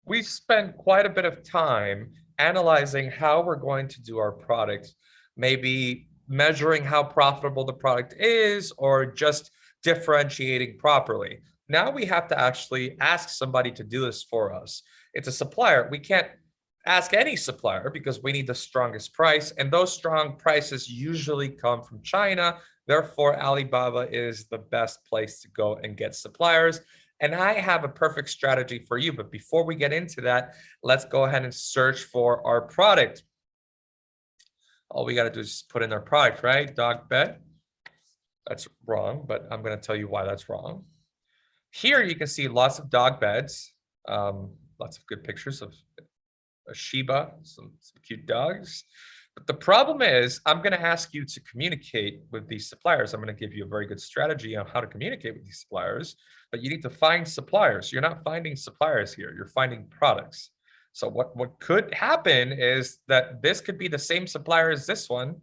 we spent quite a bit of time analyzing how we're going to do our product, maybe measuring how profitable the product is, or just differentiating properly. Now we have to actually ask somebody to do this for us. It's a supplier. We can't ask any supplier because we need the strongest price, and those strong prices usually come from China. Therefore, Alibaba is the best place to go and get suppliers. And I have a perfect strategy for you. But before we get into that, let's go ahead and search for our product. All we got to do is just put in our product, right? Dog bed. That's wrong, but I'm going to tell you why that's wrong. Here you can see lots of dog beds, lots of good pictures of a Shiba, some cute dogs. But the problem is, I'm going to ask you to communicate with these suppliers. I'm going to give you a very good strategy on how to communicate with these suppliers, but you need to find suppliers. You're not finding suppliers here. You're finding products. So what could happen is that this could be the same supplier as this one,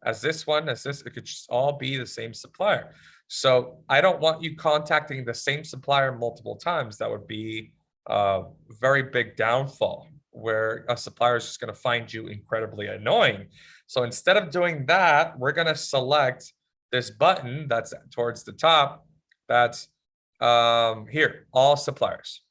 as this one, as this. It could just all be the same supplier. So I don't want you contacting the same supplier multiple times. That would be a very big downfall, where a supplier is just going to find you incredibly annoying. So instead of doing that, we're going to select this button that's towards the top. That's here, all suppliers.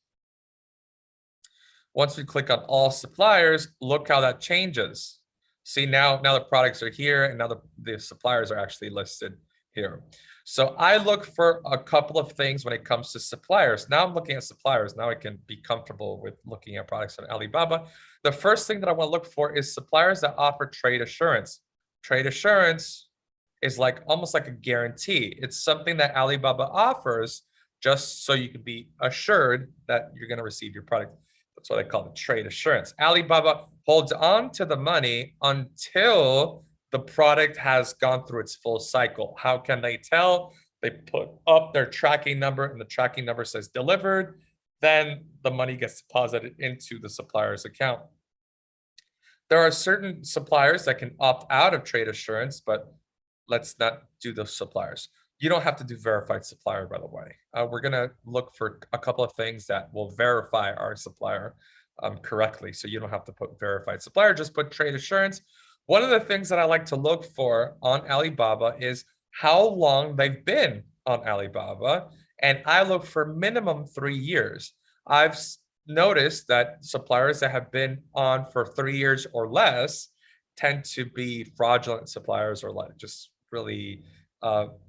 Once we click on all suppliers, look how that changes. See, now the products are here, and now the suppliers are actually listed here. So I look for a couple of things when it comes to suppliers. Now I'm looking at suppliers. Now I can be comfortable with looking at products on Alibaba. The first thing that I want to look for is suppliers that offer trade assurance. Trade assurance is almost like a guarantee. It's something that Alibaba offers just so you can be assured that you're going to receive your product. That's what I call the trade assurance. Alibaba holds on to the money until the product has gone through its full cycle. How can they tell? They put up their tracking number, and the tracking number says delivered. Then the money gets deposited into the supplier's account. There are certain suppliers that can opt out of trade assurance, but let's not do those suppliers. You don't have to do verified supplier, by the way. We're going to look for a couple of things that will verify our supplier correctly. So you don't have to put verified supplier, just put trade assurance. One of the things that I like to look for on Alibaba is how long they've been on Alibaba. And I look for minimum 3 years. I've noticed that suppliers that have been on for 3 years or less tend to be fraudulent suppliers, or just really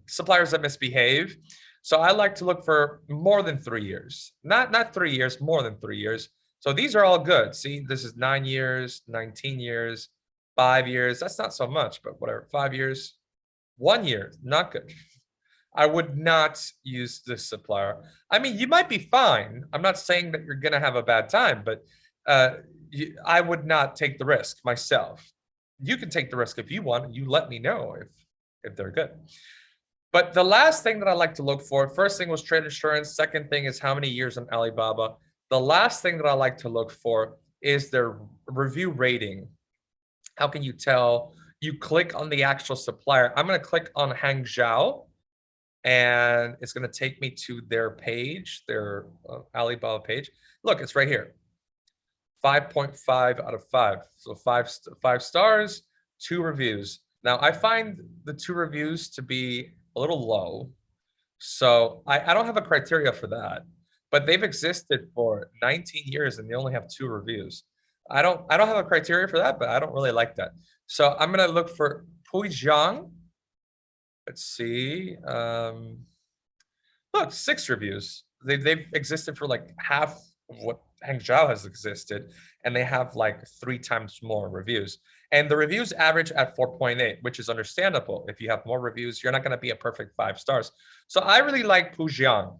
suppliers that misbehave. So I like to look for more than 3 years, not 3 years, more than 3 years. So these are all good. See, this is 9 years, 19 years, 5 years. That's not so much, but whatever. 5 years, 1 year, not good. I would not use this supplier. I mean, you might be fine. I'm not saying that you're going to have a bad time, but I would not take the risk myself. You can take the risk if you want. You let me know if they're good. But the last thing that I like to look for, first thing was trade assurance. Second thing is how many years on Alibaba. The last thing that I like to look for is their review rating. How can you tell? You click on the actual supplier. I'm going to click on Hangzhou, and it's going to take me to their page, their Alibaba page. Look, it's right here. 5.5 out of 5. So five stars, 2 reviews. Now, I find the 2 reviews to be a little low. So I don't have a criteria for that. But they've existed for 19 years and they only have 2 reviews. I don't have a criteria for that, but I don't really like that. So I'm going to look for Pujiang. Let's see. Look, 6 reviews. They've existed for like half of what Hangzhou has existed, and they have like 3 times more reviews. And the reviews average at 4.8, which is understandable. If you have more reviews, you're not going to be a perfect 5 stars. So I really like Pujiang.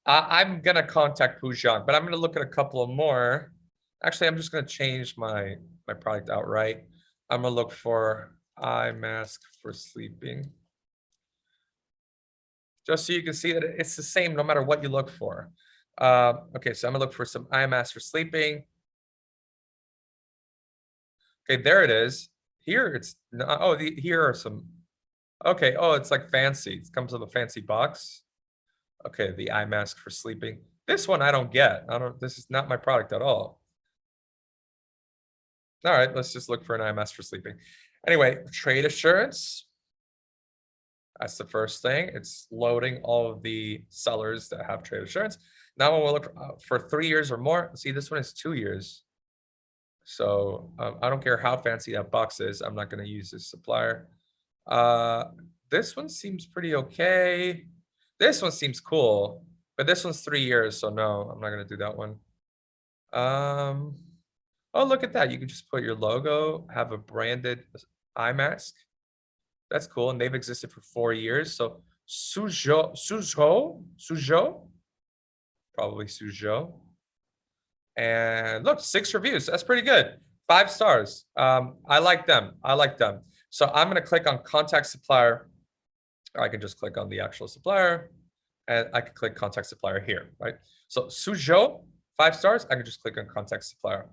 I'm going to contact Pujiang, but I'm going to look at a couple of more. Actually, I'm just going to change my product outright. I'm going to look for eye mask for sleeping. Just so you can see that it's the same no matter what you look for. Okay, so I'm going to look for some eye masks for sleeping. Okay, there it is. Here it's not, oh, here are some. Okay, oh, it's like fancy. It comes with a fancy box. Okay, the eye mask for sleeping. This one I don't get. This is not my product at all. All right, let's just look for an IMS for sleeping. Anyway, trade assurance. That's the first thing. It's loading all of the sellers that have trade assurance. Now when we look for 3 years or more, see this one is 2 years. So I don't care how fancy that box is. I'm not going to use this supplier. Uh, this one seems pretty okay. This one seems cool, but this one's 3 years. So no, I'm not going to do that one. Oh, look at that. You can just put your logo, have a branded eye mask. That's cool. And they've existed for 4 years. So Suzhou, probably Suzhou. And look, 6 reviews. That's pretty good. 5 stars. I like them. I like them. So I'm going to click on contact supplier. Or I can just click on the actual supplier. And I can click contact supplier here, right? So Suzhou, 5 stars. I can just click on contact supplier.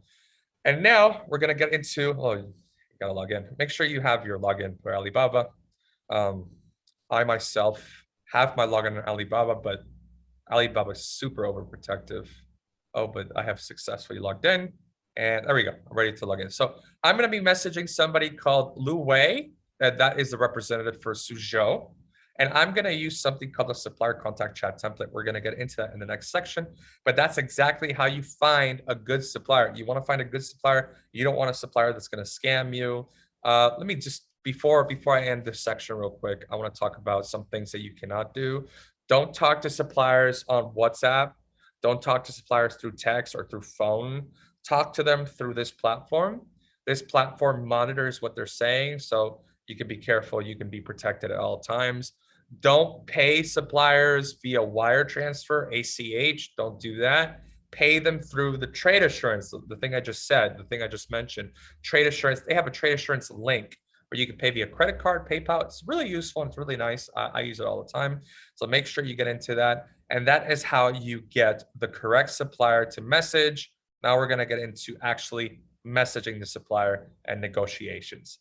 And now we're going to get into, oh, you got to log in. Make sure you have your login for Alibaba. I myself have my login on Alibaba, but Alibaba is super overprotective. Oh, but I have successfully logged in. And there we go. I'm ready to log in. So I'm going to be messaging somebody called Lu Wei. That is the representative for Suzhou. And I'm going to use something called a supplier contact chat template. We're going to get into that in the next section. But that's exactly how you find a good supplier. You want to find a good supplier. You don't want a supplier that's going to scam you. Let me just, before I end this section real quick, I want to talk about some things that you cannot do. Don't talk to suppliers on WhatsApp. Don't talk to suppliers through text or through phone. Talk to them through this platform. This platform monitors what they're saying, so you can be careful. You can be protected at all times. Don't pay suppliers via wire transfer, ACH. Don't do that. Pay them through the trade assurance, the thing I just said, the thing I just mentioned. Trade assurance, they have a trade assurance link where you can pay via credit card, PayPal. It's really useful. It's really nice. I use it all the time. So make sure you get into that. And that is how you get the correct supplier to message. Now we're going to get into actually messaging the supplier and negotiations.